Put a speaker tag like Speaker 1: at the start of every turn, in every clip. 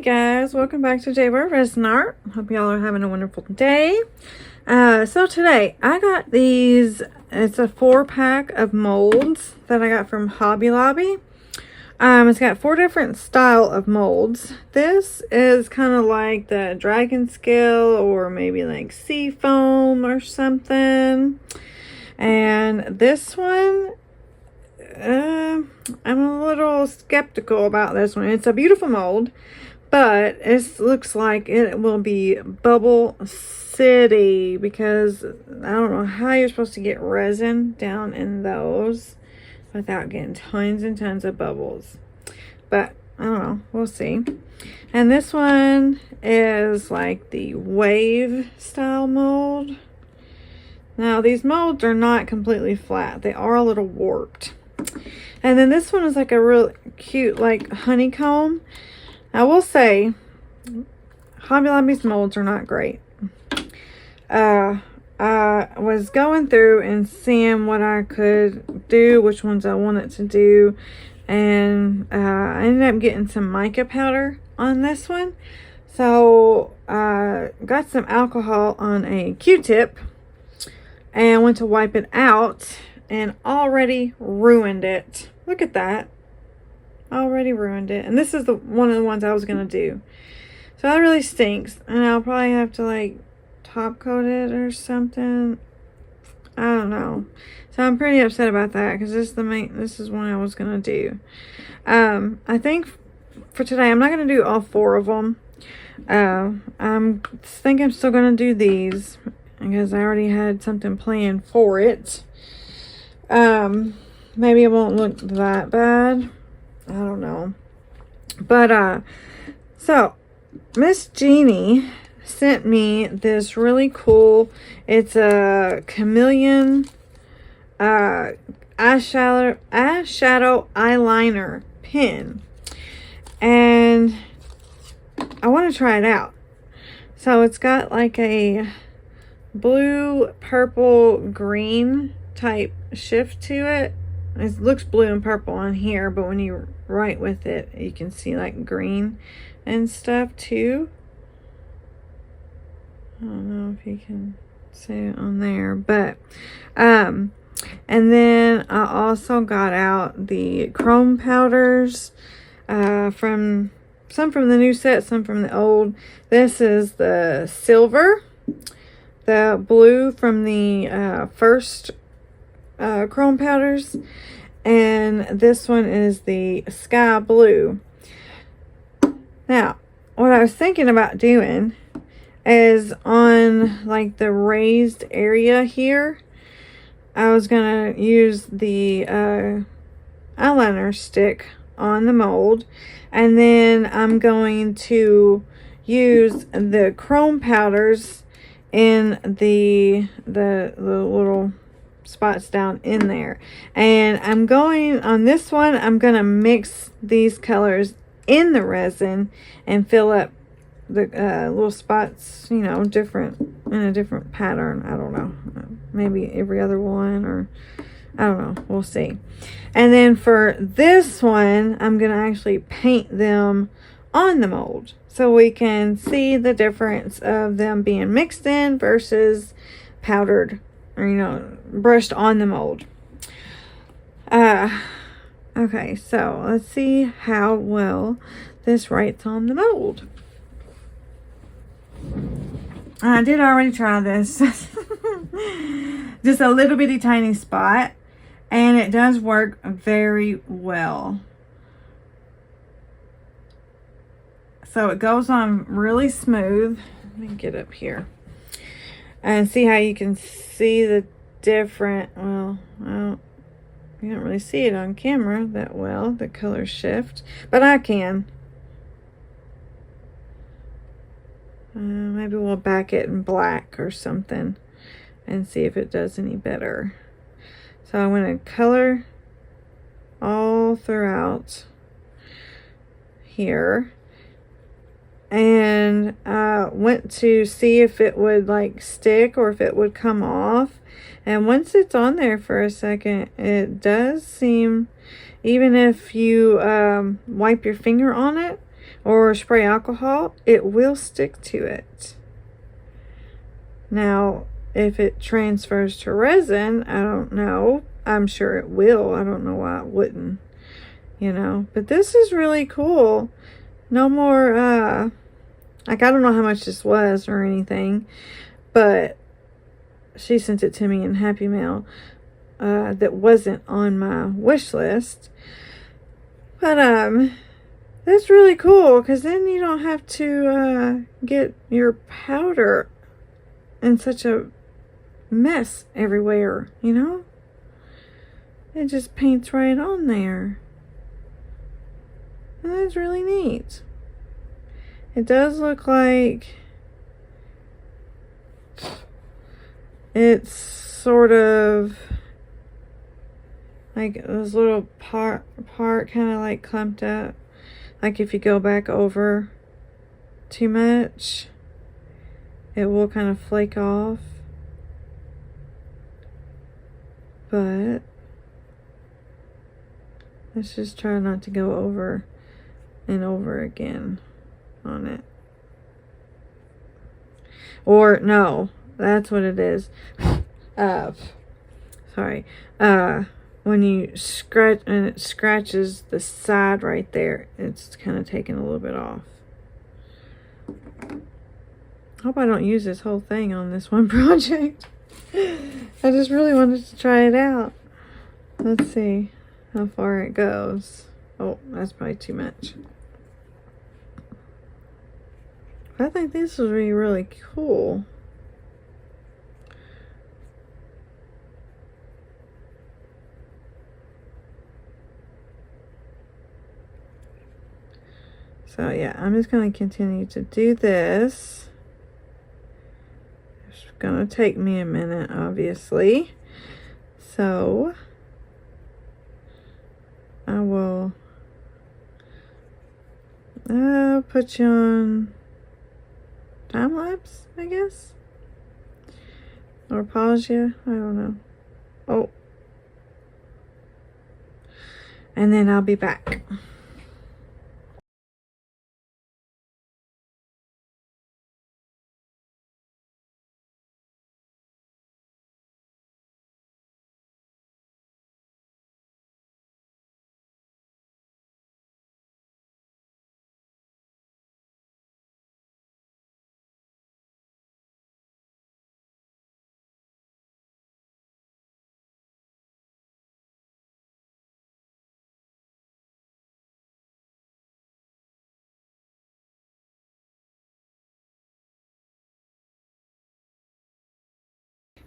Speaker 1: guys, welcome back to Jaybirdresin art. Hope y'all are having a wonderful day. So today I got these. It's a 4-pack of molds that I got from Hobby Lobby. It's got 4 different style of molds. This is kind of like the dragon scale or maybe like sea foam or something. And this one, I'm a little skeptical about this one. It's a beautiful mold, but it looks like it will be Bubble City because I don't know how you're supposed to get resin down in those without getting tons and tons of bubbles. But I don't know, we'll see. And this one is like the wave style mold. Now these molds are not completely flat. They are a little warped. And then this one is like a real cute like honeycomb. I will say Hobby Lobby's molds are not great. I was going through and seeing what I could do, which ones I wanted to do, and I ended up getting some mica powder on this one. So got some alcohol on a Q-tip and went to wipe it out and already ruined it. Look at that. Already ruined it. And this is one of the ones I was going to do. So that really stinks. And I'll probably have to like top coat it or something. I don't know. So I'm pretty upset about that because this is one I was going to do. I think for today I'm not going to do all 4 of them. I think I'm still going to do these because I already had something planned for it. Maybe it won't look that bad. I don't know. But so Miss Jeannie sent me this really cool, it's a Chameleon eyeshadow eyeliner pen, and I want to try it out. So it's got like a blue, purple, green type shift to it. It looks blue and purple on here, but when you write with it, you can see like green and stuff too. I don't know if you can see it on there, but and then I also got out the chrome powders from the new set, some from the old. This is the silver, the blue from the first chrome powders, and this one is the sky blue. Now what I was thinking about doing is on like the raised area here, I was gonna use the eyeliner stick on the mold, and then I'm going to use the chrome powders in the little spots down in there. And I'm going on this one, I'm gonna mix these colors in the resin and fill up the little spots, you know, different in a different pattern. I don't know, maybe every other one, or I don't know, we'll see. And then for this one, I'm gonna actually paint them on the mold so we can see the difference of them being mixed in versus powdered, or, you know, brushed on the mold. Okay, so let's see how well this writes on the mold. I did already try this. Just a little bitty tiny spot, and it does work very well. So it goes on really smooth. Let me get up here and see how you can see the different, well, you don't really see it on camera that well, the color shift, but I can. Maybe we'll back it in black or something and see if it does any better. So I'm going to color all throughout here, and went to see if it would like stick or if it would come off. And once it's on there for a second, it does seem, even if you wipe your finger on it or spray alcohol, it will stick to it. Now, if it transfers to resin, I don't know. I'm sure it will. I don't know why it wouldn't, you know. But this is really cool. No more, like, I don't know how much this was or anything, but she sent it to me in Happy Mail. That wasn't on my wish list. But, that's really cool, because then you don't have to, get your powder in such a mess everywhere, you know? It just paints right on there. And that's really neat. It does look like it's sort of like this little part kind of like clumped up. Like if you go back over too much, it will kind of flake off. But let's just try not to go over and over again on it. Or no, that's what it is. Sorry. When you scratch and it scratches the side right there, it's kind of taking a little bit off. Hope I don't use this whole thing on this one project. I just really wanted to try it out. Let's see how far it goes. Oh, that's probably too much. I think this would be really cool. So yeah, I'm just going to continue to do this. It's going to take me a minute, obviously. So I will put you on time lapse, I guess, or pause you. I don't know. Oh, and then I'll be back.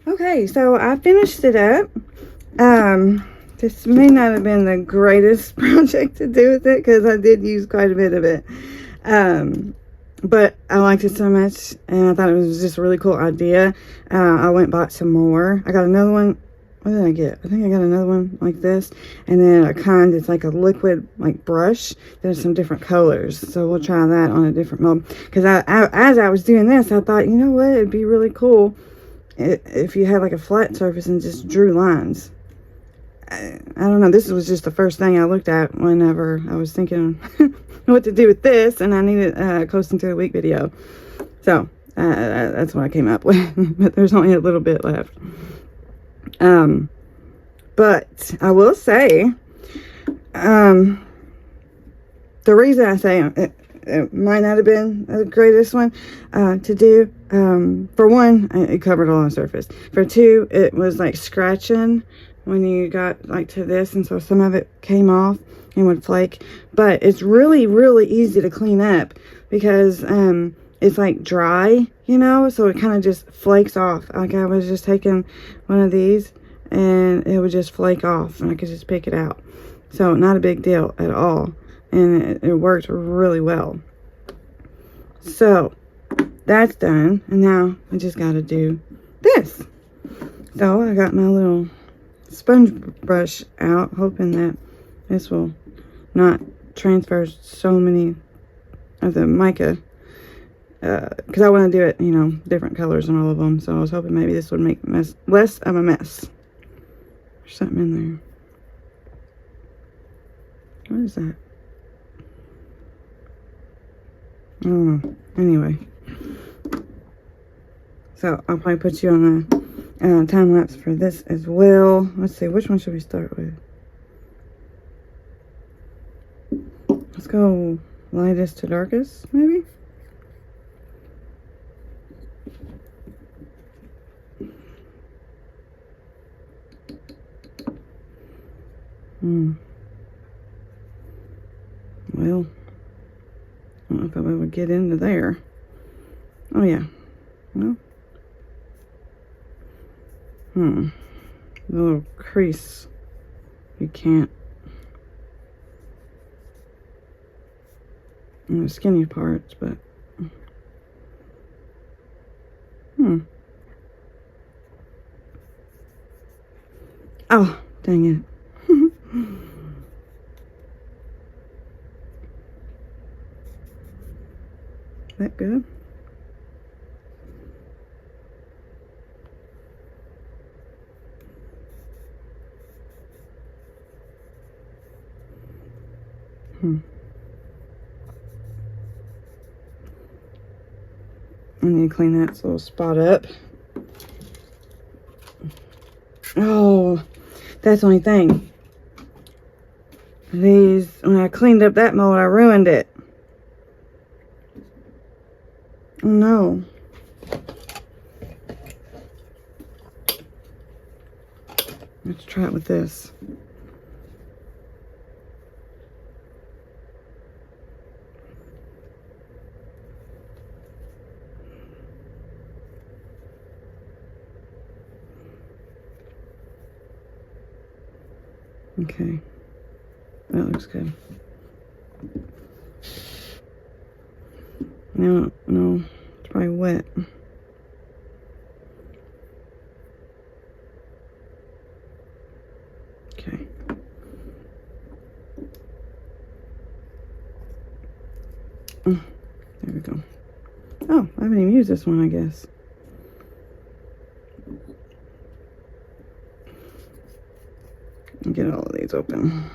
Speaker 1: Okay, so I finished it up. This may not have been the greatest project to do with it, because I did use quite a bit of it. But I liked it so much, and I thought it was just a really cool idea. I went and bought some more. I got another one. What did I get? I think I got another one like this, and then a kind that's like a liquid like brush. There's some different colors, so we'll try that on a different mold. Because as I was doing this, I thought, you know what, it'd be really cool if you had like a flat surface and just drew lines. I don't know, this was just the first thing I looked at whenever I was thinking what to do with this, and I needed a close into a week video. So that's what I came up with. But there's only a little bit left. But I will say, the reason I say it might not have been the greatest one to do, for one, it covered a lot of surface. For two, it was like scratching when you got like to this, and so some of it came off and would flake. But it's really, really easy to clean up, because it's like dry, you know, so it kind of just flakes off. Like I was just taking one of these and it would just flake off, and I could just pick it out. So not a big deal at all, and it worked really well. So that's done, and now I just got to do this. So I got my little sponge brush out, hoping that this will not transfer so many of the mica, because I want to do it, you know, different colors on all of them. So I was hoping maybe this would make less of a mess. There's something in there. What is that? Anyway. So I'll probably put you on a time lapse for this as well. Let's see, which one should we start with? Let's go lightest to darkest, maybe? Well, I don't know if I would get into there. Oh yeah. Well. The little crease. You can't. The skinny parts, but. Oh, dang it. That good? I need to clean that little spot up. Oh, that's the only thing. When I cleaned up that mold, I ruined it. Oh no. Let's try it with this. Okay, that looks good. No, it's probably wet. Okay. There we go. Oh, I haven't even used this one, I guess. Get all of these open.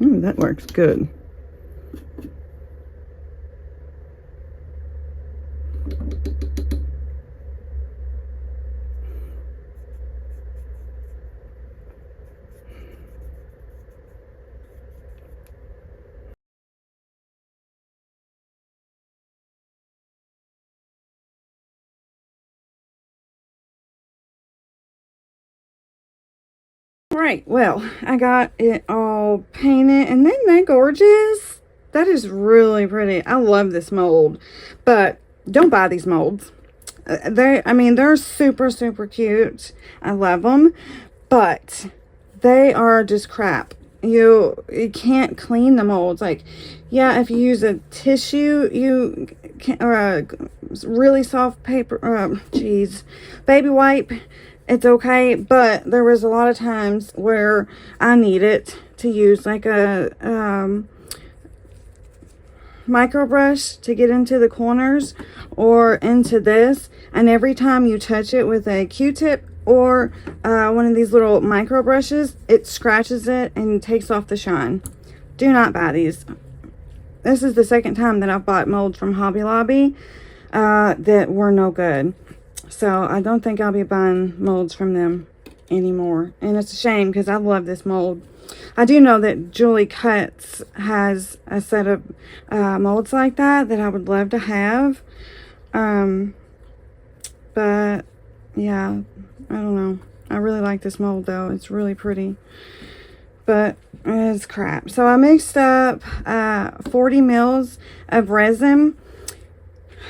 Speaker 1: Ooh, that works good. Right, well, I got it all painted, and isn't that gorgeous? That is really pretty. I love this mold, but don't buy these molds. They're super, super cute. I love them, but they are just crap. You can't clean the molds. Like, yeah, if you use a tissue, you can, or a really soft paper, baby wipe, it's okay, but there was a lot of times where I needed to use like a micro brush to get into the corners or into this, and every time you touch it with a Q-tip or one of these little micro brushes, it scratches it and takes off the shine. Do not buy these. This is the second time that I've bought molds from Hobby Lobby that were no good. So I don't think I'll be buying molds from them anymore. And it's a shame because I love this mold. I do know that Julie Cuts has a set of molds like that I would love to have. But yeah, I don't know. I really like this mold though. It's really pretty. But it's crap. So I mixed up 40 mils of resin.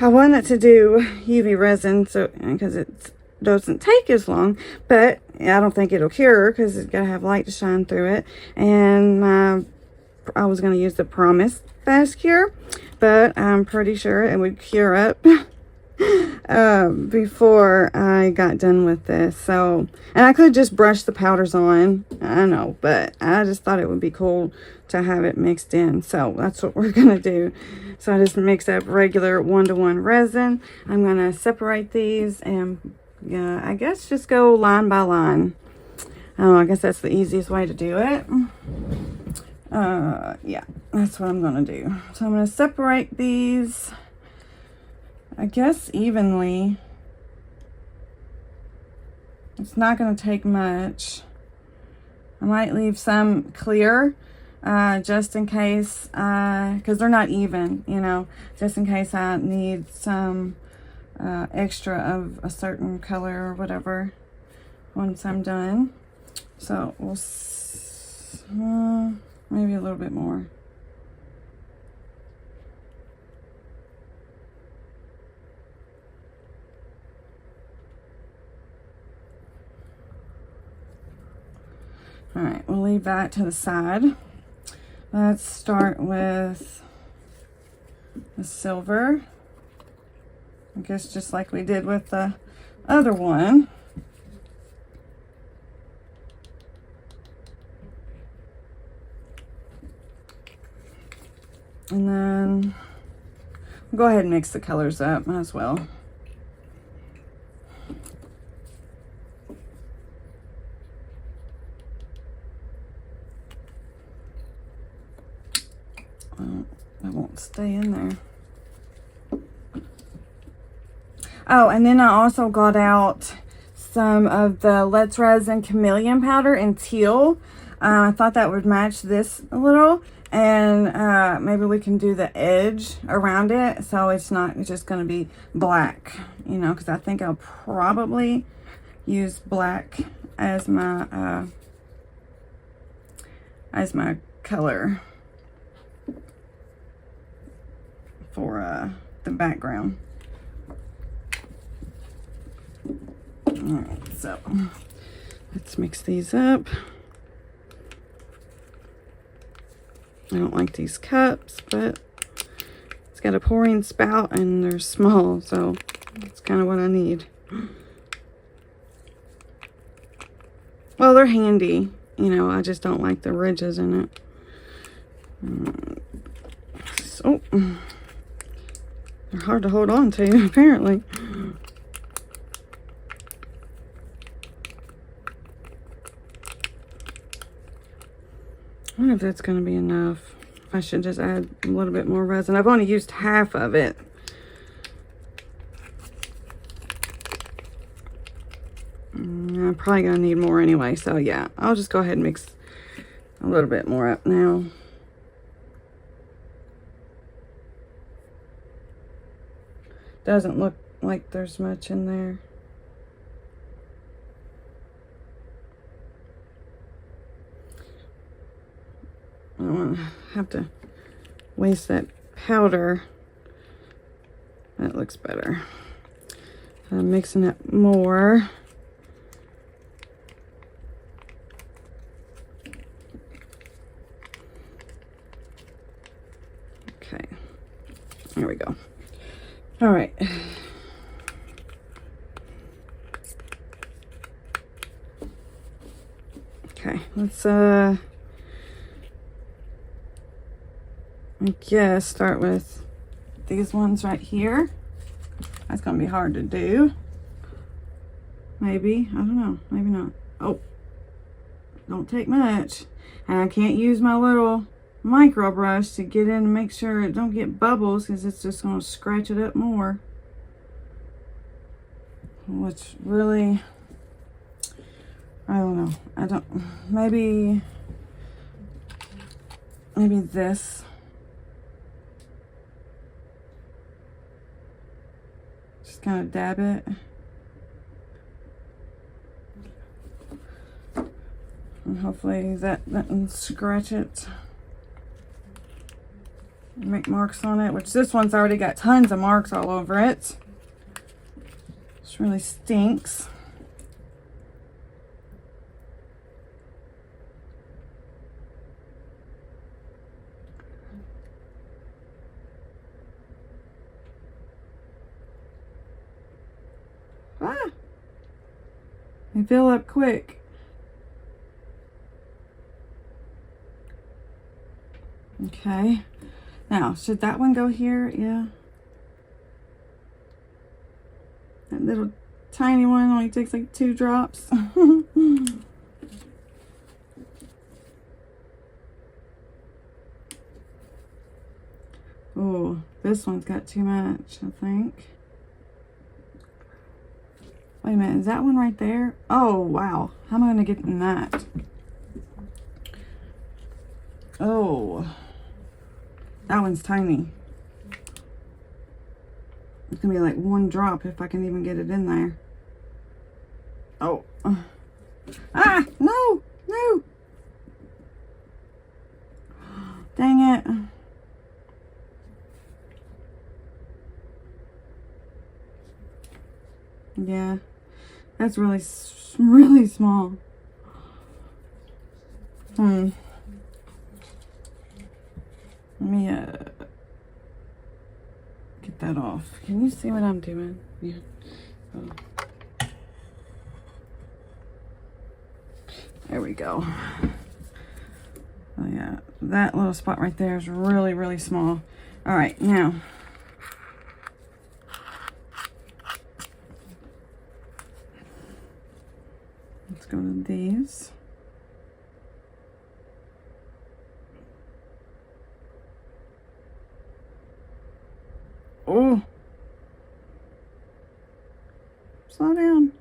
Speaker 1: I wanted to do UV resin because it doesn't take as long, but I don't think it'll cure because it's got to have light to shine through it. And I was going to use the Promise Fast Cure, but I'm pretty sure it would cure up
Speaker 2: before I got done with this. So, and I could just brush the powders on, I know, but I just thought it would be cool to have it mixed in. So that's what we're gonna do. So I just mix up regular 1-to-1 resin. I'm gonna separate these and I guess just go line by line. I guess that's the easiest way to do it. Yeah, that's what I'm gonna do. So I'm gonna separate these, I guess, evenly. It's not gonna take much. I might leave some clear, just in case, because they're not even, you know, just in case I need some extra of a certain color or whatever once I'm done. So we'll maybe a little bit more. All right, we'll leave that to the side. Let's start with the silver. I guess just like we did with the other one. And then we'll go ahead and mix the colors up, might as well. That won't stay in there. Oh, and then I also got out some of the Let's Resin Chameleon powder in teal. I thought that would match this a little, and maybe we can do the edge around it so it's not just going to be black, you know, because I think I'll probably use black as my color for the background. All right, so let's mix these up. I don't like these cups, but it's got a pouring spout and they're small, so that's kind of what I need. Well, they're handy, you know, I just don't like the ridges in it. So they're hard to hold on to, apparently. I wonder if that's going to be enough. I should just add a little bit more resin. I've only used half of it. I'm probably going to need more anyway. So yeah, I'll just go ahead and mix a little bit more up now. Doesn't look like there's much in there. I don't want to have to waste that powder. That looks better. I'm mixing it more. Okay, there we go. All right. Okay, let's I guess start with these ones right here. That's gonna be hard to do. Maybe, I don't know, maybe not. Oh, don't take much. And I can't use my little micro brush to get in and make sure it don't get bubbles, because it's just gonna scratch it up more. Which really, I don't know. Maybe this. Just kind of dab it. And hopefully that doesn't scratch it. Make marks on it, which this one's already got tons of marks all over it. This really stinks. They fill up quick. Okay. Now, should that one go here? Yeah. That little tiny one only takes like 2 drops. Oh, this one's got too much, I think. Wait a minute, is that one right there? Oh, wow. How am I going to get in that? Oh, that one's tiny. It's going to be like 1 drop if I can even get it in there. Oh. Ah, no, no. Dang it. Yeah, that's really small. Let me get that off. Can you see what I'm doing? Yeah. Oh. There we go. Oh yeah, that little spot right there is really small. All right, now. Let's go to these. Oh, slow down.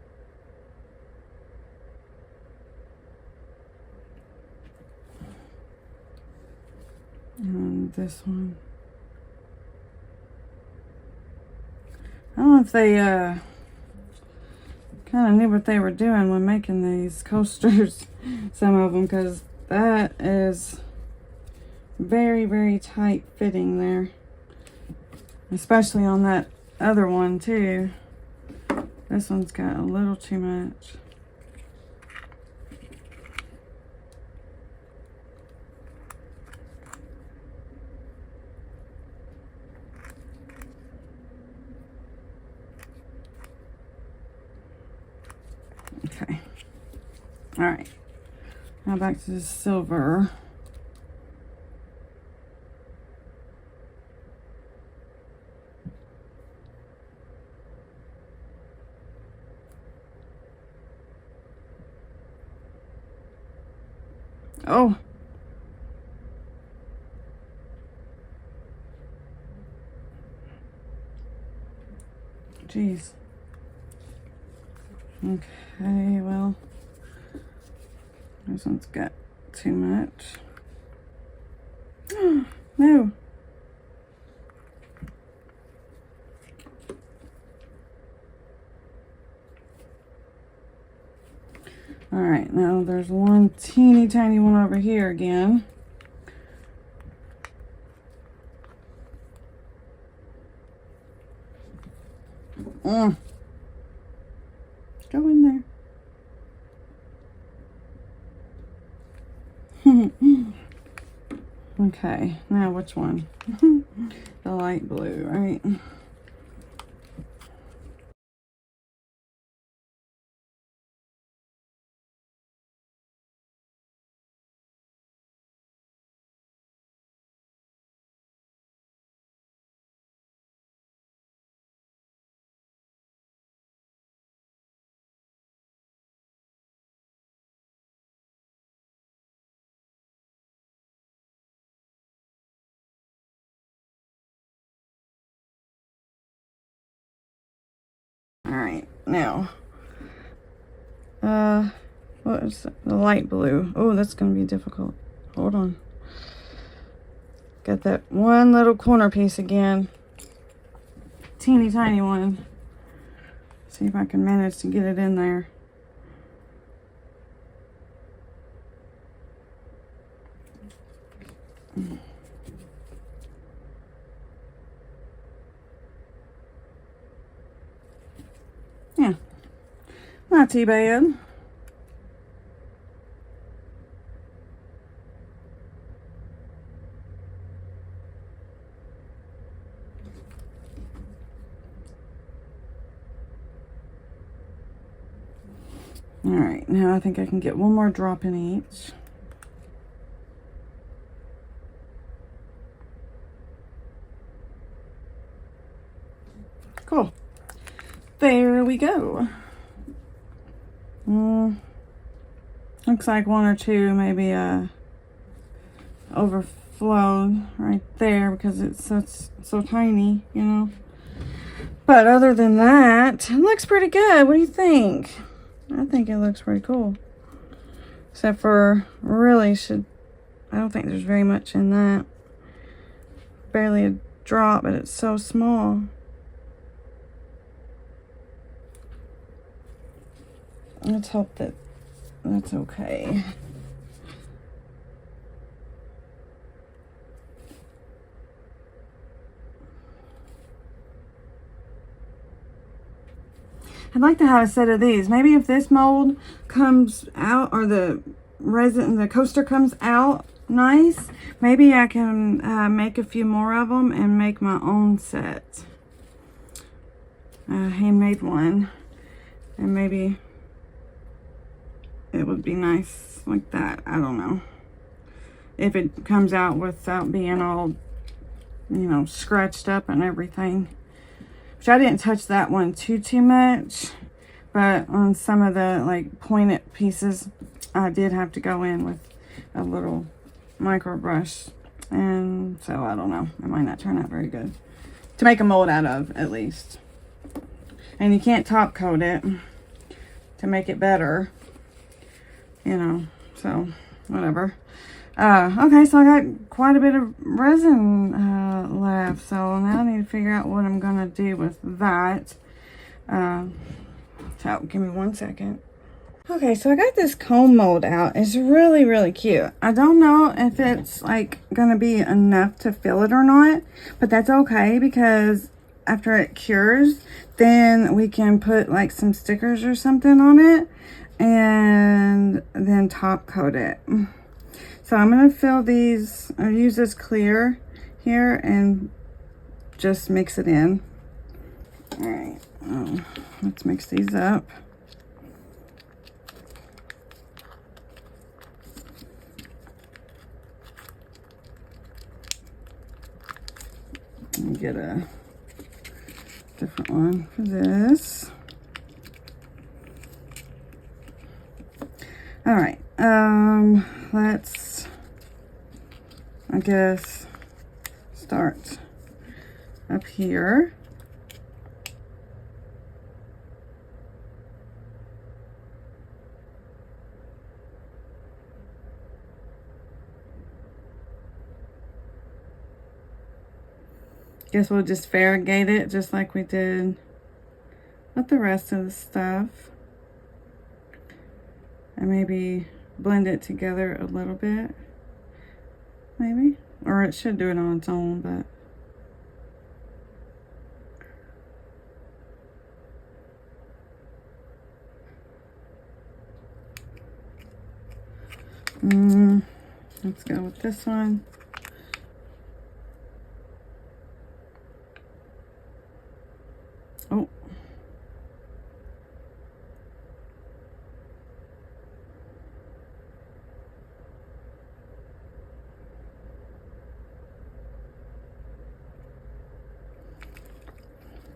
Speaker 2: And this one. I don't know if they kind of knew what they were doing when making these coasters, some of them, because that is very tight fitting there, especially on that other one too. This one's got a little too much. Okay. All right. Now back to the silver. Oh. Jeez. Okay, well, this one's got too much. No. All right, now there's one teeny tiny one over here again. Go in there. Okay, now which one? The light blue, right? All right, now, what is the light blue? Oh, that's gonna be difficult. Hold on. Got that one little corner piece again. Teeny tiny one. See if I can manage to get it in there. Yeah, not too bad. All right, now I think I can get one more drop in each. Cool. There we go. Looks like one or two maybe overflowed right there because it's so tiny, you know. But other than that, it looks pretty good. What do you think? I think it looks pretty cool. Except for I don't think there's very much in that. Barely a drop, but it's so small. Let's hope that that's okay. I'd like to have a set of these. Maybe if this mold comes out, or the resin, the coaster comes out nice, maybe I can make a few more of them and make my own set. Handmade one. And maybe it would be nice like that. I don't know. If it comes out without being all, you know, scratched up and everything. Which I didn't touch that one too much. But on some of the like pointed pieces, I did have to go in with a little micro brush. And so I don't know. It might not turn out very good. To make a mold out of, at least. And you can't top coat it to make it better. You know, so whatever. Okay, so I got quite a bit of resin left, so now I need to figure out what I'm gonna do with that. So give me 1 second. Okay, so I got this cone mold out. It's really cute. I don't know if it's like gonna be enough to fill it or not, but that's okay because after it cures, then we can put like some stickers or something on it and then top coat it. So I'm going to fill these, I'll use this clear here and just mix it in. All right, let's mix these up. Let me get a different one for this. All right, let's, I guess, start up here. Guess we'll just variegate it just like we did with the rest of the stuff. And maybe blend it together a little bit. Maybe. Or it should do it on its own, but. Let's go with this one. Oh.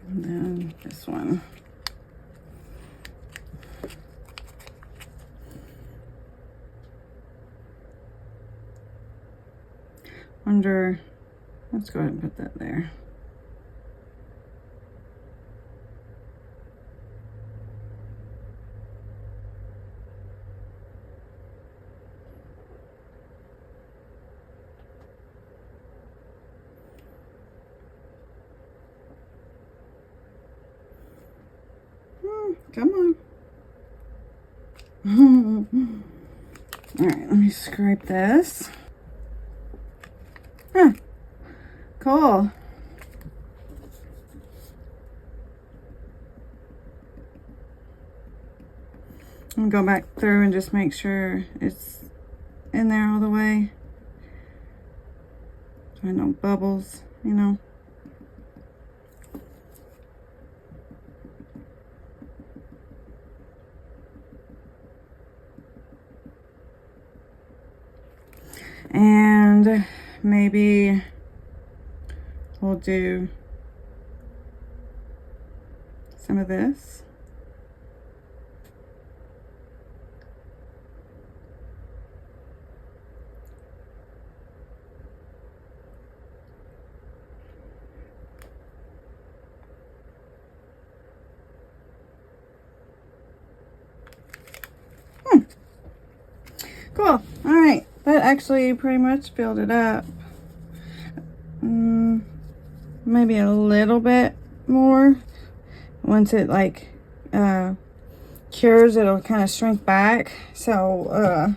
Speaker 2: And then this one. Wonder, let's go ahead and put that there. Come on. All right, let me scrape this. Huh. Cool. I'm gonna go back through and just make sure it's in there all the way. So no bubbles, you know. And maybe we'll do some of this. Cool. All right. That actually pretty much filled it up. Maybe a little bit more. Once it like cures, it'll kind of shrink back. So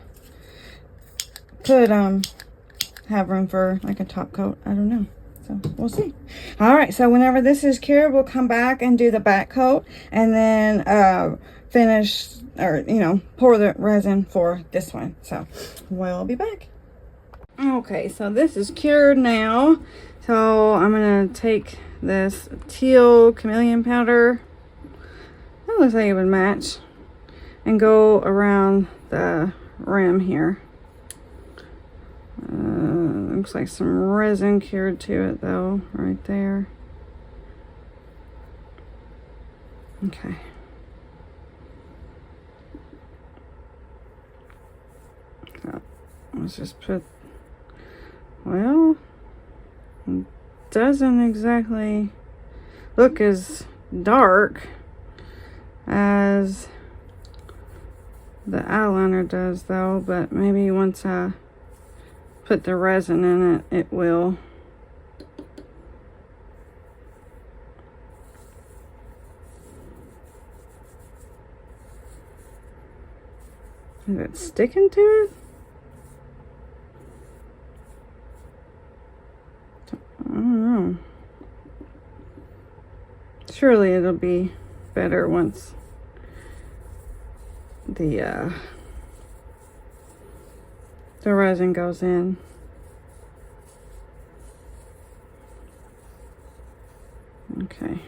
Speaker 2: could have room for like a top coat. I don't know. So we'll see. All right. So whenever this is cured, we'll come back and do the back coat, and then finish, or pour the resin for this one. So we'll be back. Okay, so this is cured now. So I'm gonna take this teal Chameleon powder, that looks like it would match, and go around the rim here. Looks like some resin cured to it though, right there. Okay. So let's just put, well, it doesn't exactly look as dark as the eyeliner does though, but maybe once I put the resin in it, it will. Is it sticking to it? I don't know. Surely it'll be better once the resin goes in. Okay.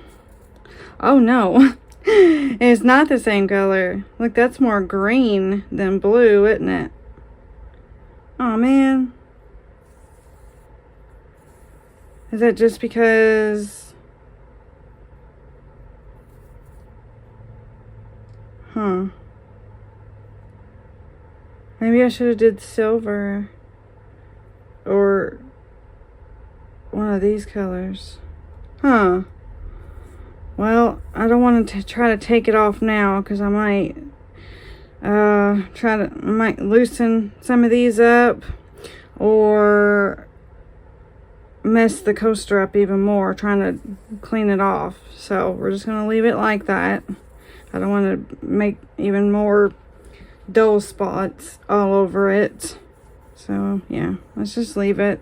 Speaker 2: Oh no. It's not the same color. Look, that's more green than blue, isn't it? Oh man. Is that just because? Huh. Maybe I should have did silver or one of these colors. Huh. Well, I don't want to try to take it off now because I might might loosen some of these up or mess the coaster up even more trying to clean it off. So we're just going to leave it like that. I don't want to make even more dull spots all over it. So yeah, let's just leave it.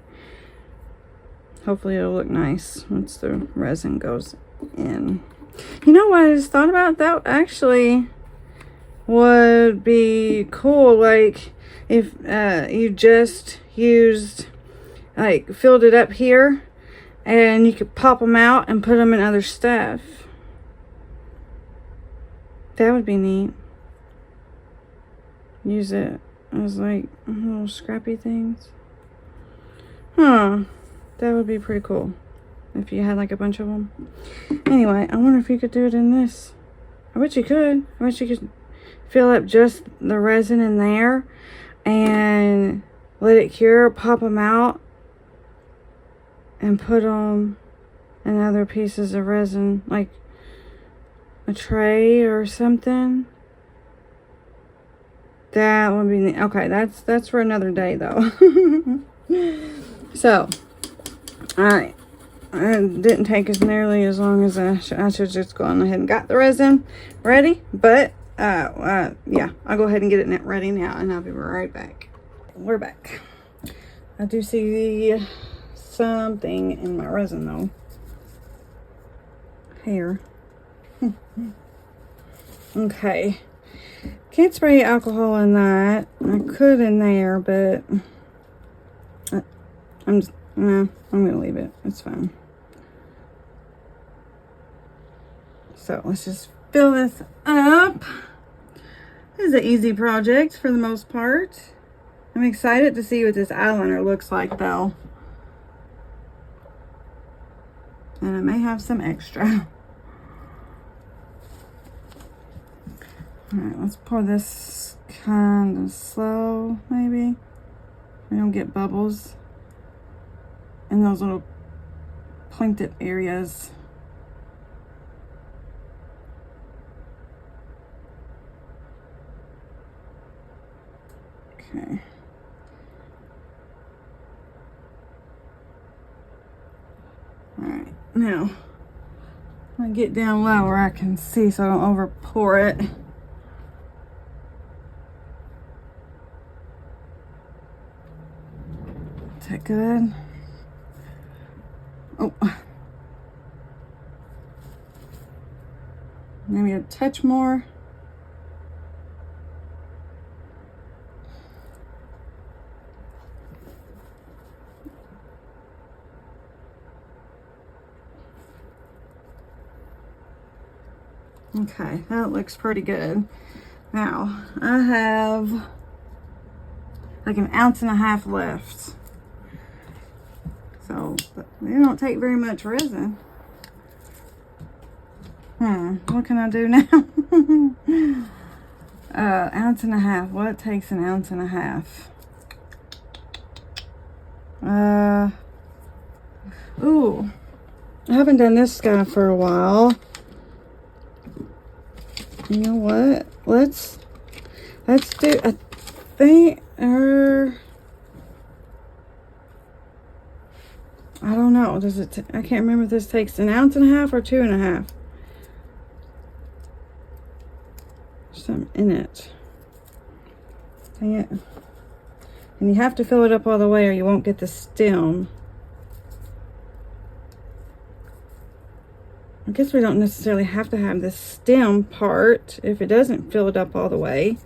Speaker 2: Hopefully it'll look nice once the resin goes in. You know what I just thought about? That actually would be cool, like if you just used, like, filled it up here and you could pop them out and put them in other stuff. That would be neat. Use it as like little scrappy things. Huh. That would be pretty cool if you had like a bunch of them. Anyway, I wonder if you could do it in this. I bet you could. I bet you could fill up just the resin in there and let it cure, pop them out, and put them in other pieces of resin, like a tray or something. That would be neat. Okay, that's for another day though. So, alright. It didn't take as nearly as long as I should just gone ahead and got the resin ready. But, yeah, I'll go ahead and get it ready now and I'll be right back. We're back. I do see something in my resin though. Here. Okay. Can't spray alcohol in that. I could in there, but I'm gonna leave it. It's fine. So let's just fill this up. This is an easy project for the most part. I'm excited to see what this eyeliner looks like though. And I may have some extra. Alright, let's pour this kind of slow, maybe. We don't get bubbles in those little pointed areas. Okay. Alright, now I'm gonna get down low where I can see so I don't over pour it. Is that good? Oh, maybe a touch more. Okay, that looks pretty good. Now, I have like 1.5 ounces left. So, they don't take very much resin. What can I do now? 1.5 ounces. What takes 1.5 ounces? Ooh. I haven't done this guy for a while. You know what? Let's do, I think, I don't know. Does it? I can't remember if this takes 1.5 ounces or 2.5 ounces. Something in it. Dang it. And you have to fill it up all the way or you won't get the stem. I guess we don't necessarily have to have this stem part if it doesn't fill it up all the way.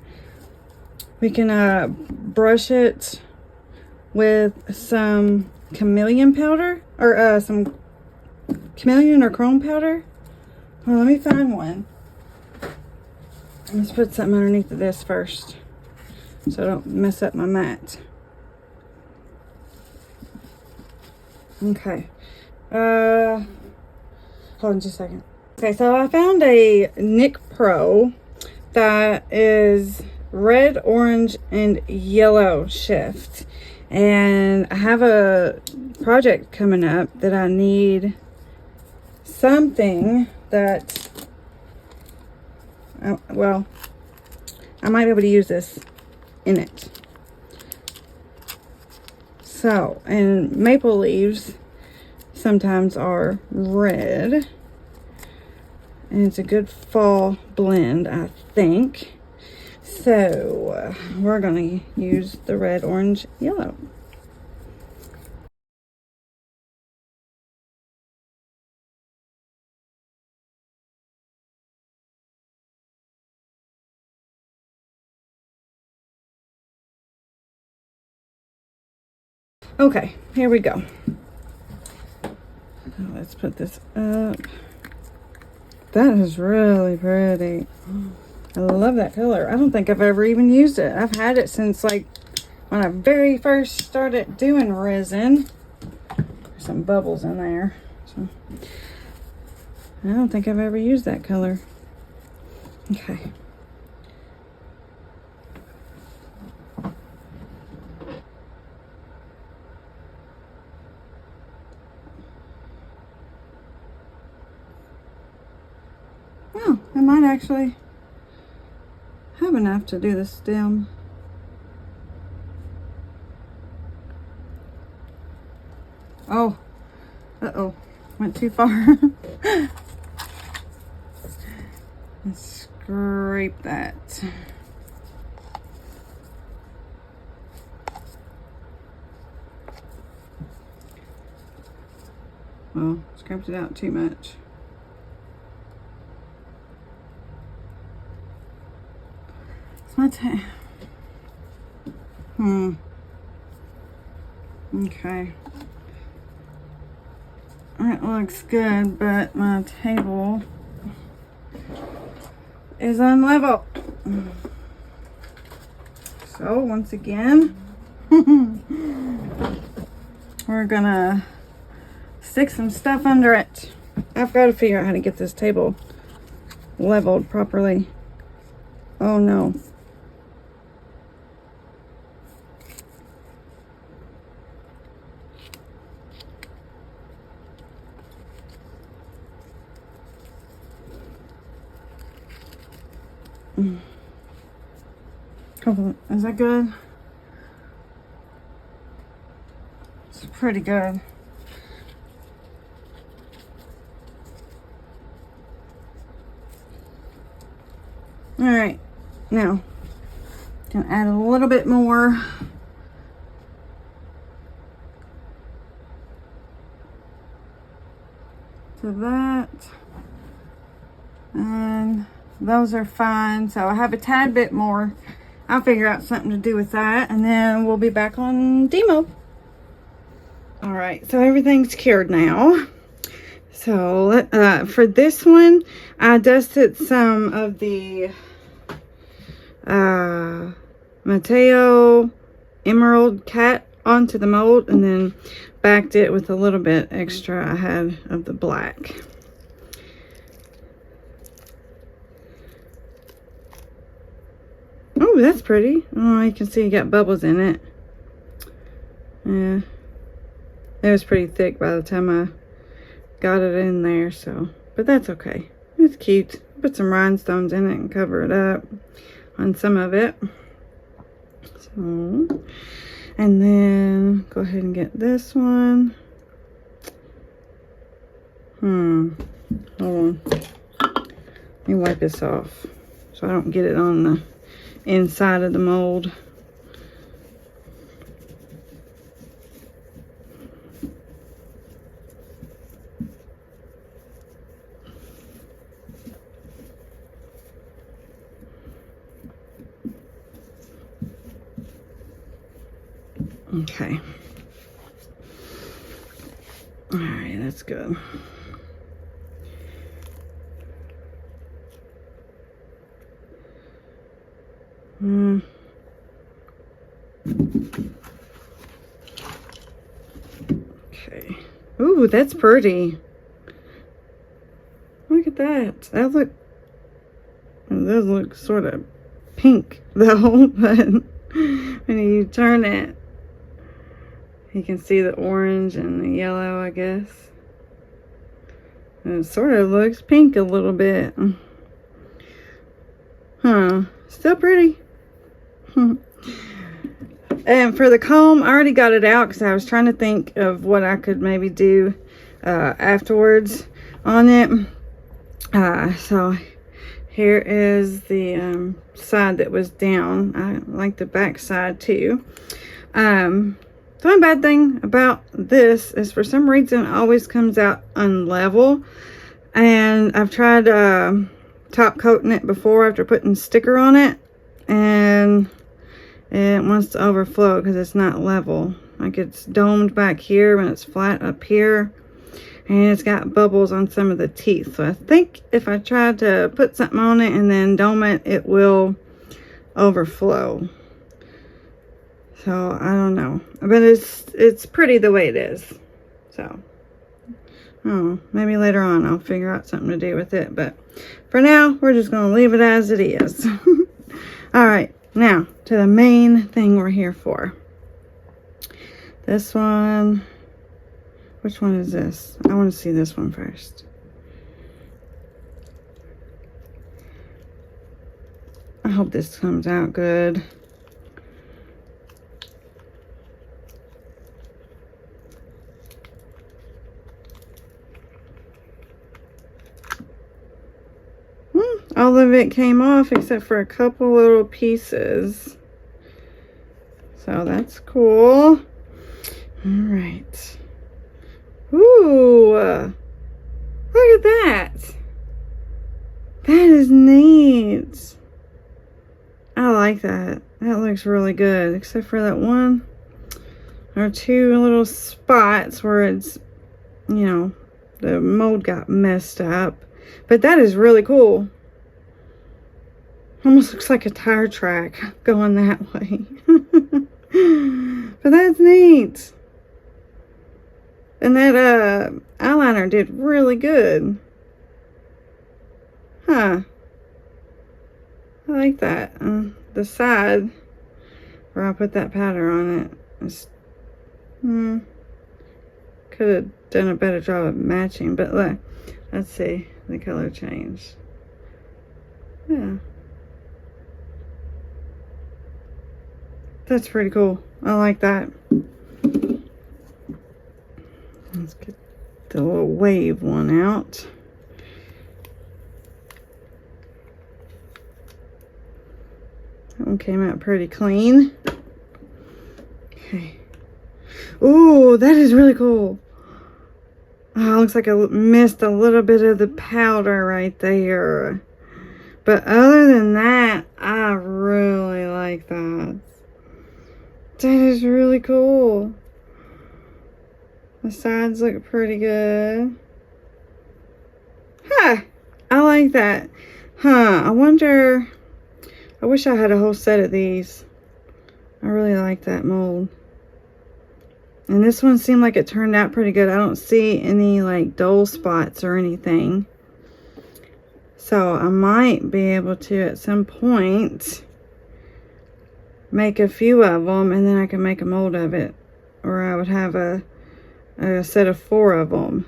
Speaker 2: We can brush it with some Chameleon powder or some Chameleon or chrome powder. Well, let me find one. Let's put something underneath of this first so I don't mess up my mat. Okay. Hold on just a second. Okay, so I found a NYX Pro that is red, orange, and yellow shift. And I have a project coming up that I need something that, well, I might be able to use this in it. So, and maple leaves sometimes are red. And it's a good fall blend, I think. So, we're going to use the red, orange, yellow. Okay, here we go. Now let's put this up. That is really pretty. I love that color. I don't think I've ever even used it. I've had it since like when I very first started doing resin. There's some bubbles in there. So I don't think I've ever used that color. Okay. Oh, I might actually have enough to do the stem. Oh, uh-oh, went too far. Let's scrape that. Well, scraped it out too much. Okay. It looks good, but my table is unlevel. So once again, We're gonna stick some stuff under it. I've got to figure out how to get this table leveled properly. Oh no. Is that good? It's pretty good. All right, now gonna add a little bit more. To that, and those are fine. So I have a tad bit more. I'll figure out something to do with that, and then we'll be back on demo. All right, so everything's cured now. So for this one, I dusted some of the Mateo Emerald Cat onto the mold, and then backed it with a little bit extra I had of the black. Oh, that's pretty. Oh, you can see you got bubbles in it. Yeah. It was pretty thick by the time I got it in there, so. But that's okay. It's cute. Put some rhinestones in it and cover it up on some of it. So, and then go ahead and get this one. Hold on. Let me wipe this off so I don't get it on the inside of the mold. Okay. All right, that's good. Okay. Ooh, that's pretty. Look at that. That does look sort of pink though, but when you turn it, you can see the orange and the yellow, I guess. And it sort of looks pink a little bit. Huh. Still pretty. And for the comb, I already got it out because I was trying to think of what I could maybe do afterwards on it. So here is the side that was down. I like the back side too. The one bad thing about this is for some reason it always comes out unlevel. And I've tried top coating it before after putting sticker on it, and it wants to overflow because it's not level. Like it's domed back here when it's flat up here, and it's got bubbles on some of the teeth. So I think if I try to put something on it and then dome it, it will overflow. So I don't know, but it's pretty the way it is. So maybe later on I'll figure out something to do with it, but for now we're just gonna leave it as it is. All right, now to the main thing we're here for. This one, which one is this? I want to see this one first. I hope this comes out good. All of it came off except for a couple little pieces. So that's cool. All right. Ooh, look at that. That is neat. I like that. That looks really good, except for that one or two little spots where it's, you know, the mold got messed up. But that is really cool. Almost looks like a tire track going that way. But that's neat. And that eyeliner did really good. Huh. I like that. The side where I put that powder on it is, could have done a better job of matching, but let's see the color change. Yeah. That's pretty cool. I like that. Let's get the little wave one out. That one came out pretty clean. Okay. Ooh, that is really cool. Oh, looks like I missed a little bit of the powder right there. But other than that, I really like that. That is really cool. The sides look pretty good. Huh. I like that. Huh. I wonder... I wish I had a whole set of these. I really like that mold. And this one seemed like it turned out pretty good. I don't see any like dull spots or anything. So I might be able to at some point make a few of them, and then I can make a mold of it. Or I would have a set of 4 of them.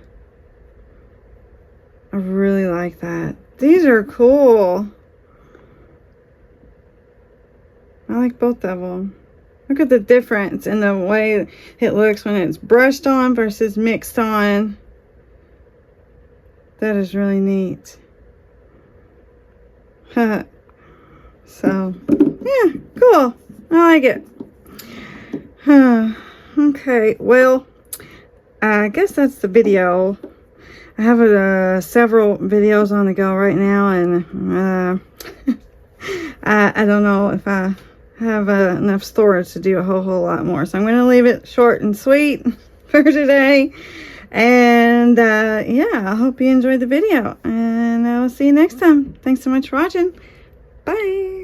Speaker 2: I really like that. These are cool. I like both of them. Look at the difference in the way it looks when it's brushed on versus mixed on. That is really neat. So, yeah, cool. I like it. Okay, well, I guess that's the video. I have several videos on the go right now, and I don't know if I have enough storage to do a whole lot more. So I'm going to leave it short and sweet for today. And yeah, I hope you enjoyed the video, and I'll see you next time. Thanks so much for watching. Bye.